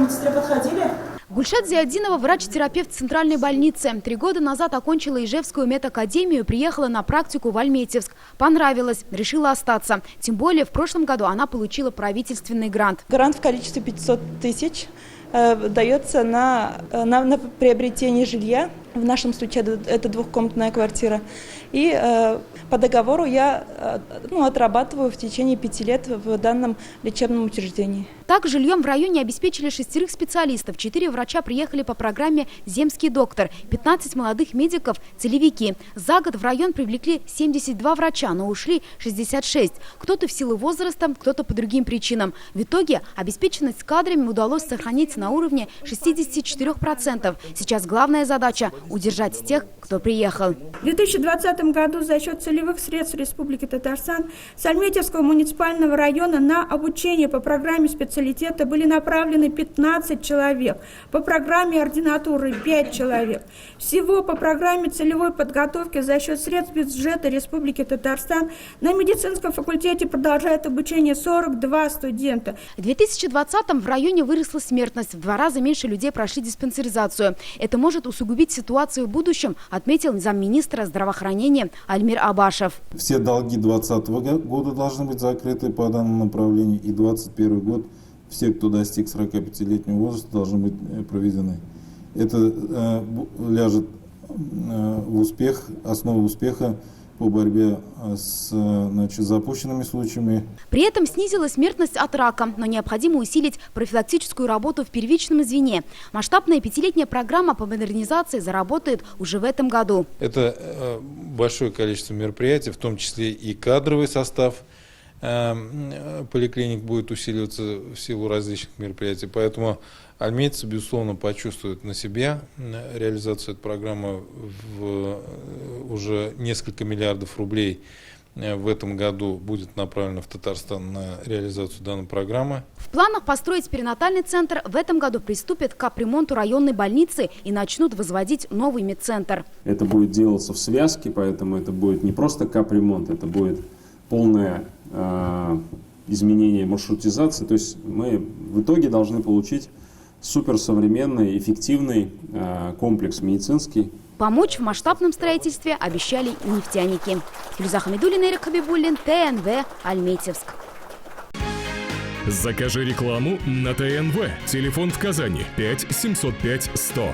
медсестре подходили? Гульшат Зиаддинова – врач-терапевт центральной больницы. 3 года назад окончила Ижевскую медакадемию, приехала на практику в Альметьевск. Понравилось, решила остаться. Тем более в прошлом году она получила правительственный грант. Грант в количестве 500 тысяч дается на приобретение жилья. В нашем случае это двухкомнатная квартира. И по договору я отрабатываю в течение 5 лет в данном лечебном учреждении. Так, жильем в районе обеспечили 6 специалистов. 4 врача приехали по программе «Земский доктор», 15 молодых медиков – целевики. За год в район привлекли 72 врача, но ушли 66. Кто-то в силу возраста, кто-то по другим причинам. В итоге обеспеченность кадрами удалось сохранить на уровне 64%. Сейчас главная задача – удержать тех, кто приехал. В 2020 году за счет целевых средств Республики Татарстан с Альметьевского муниципального района на обучение по программе специалитета были направлены 15 человек, по программе ординатуры 5 человек. Всего по программе целевой подготовки за счет средств бюджета Республики Татарстан на медицинском факультете продолжает обучение 42 студента. В 2020-м в районе выросла смертность, в 2 раза меньше людей прошли диспансеризацию. Это может усугубить ситуацию в будущем, отметил замминистра здравоохранения Альмир Абашев. Все долги 2020 года должны быть закрыты по данному направлению, и 2021 год все, кто достиг 45-летнего возраста, должны быть проведены. Это ляжет в успех, основу успеха по борьбе с запущенными случаями. При этом снизилась смертность от рака, но необходимо усилить профилактическую работу в первичном звене. Масштабная 5-летняя программа по модернизации заработает уже в этом году. Это большое количество мероприятий, в том числе и кадровый состав поликлиник будет усиливаться в силу различных мероприятий. Поэтому альметьевцы, безусловно, почувствуют на себя реализацию этой программы. Уже несколько миллиардов рублей в этом году будет направлено в Татарстан на реализацию данной программы. В планах построить перинатальный центр. В этом году приступят к капремонту районной больницы и начнут возводить новый медцентр. Это будет делаться в связке, поэтому это будет не просто капремонт, это будет полное изменение маршрутизации. То есть мы в итоге должны получить суперсовременный, эффективный комплекс медицинский. Помочь в масштабном строительстве обещали и нефтяники. Филюза Хамидуллина, Эрик Хабибуллин, ТНВ, Альметьевск. Закажи рекламу на ТНВ. Телефон в Казани 5 705 100.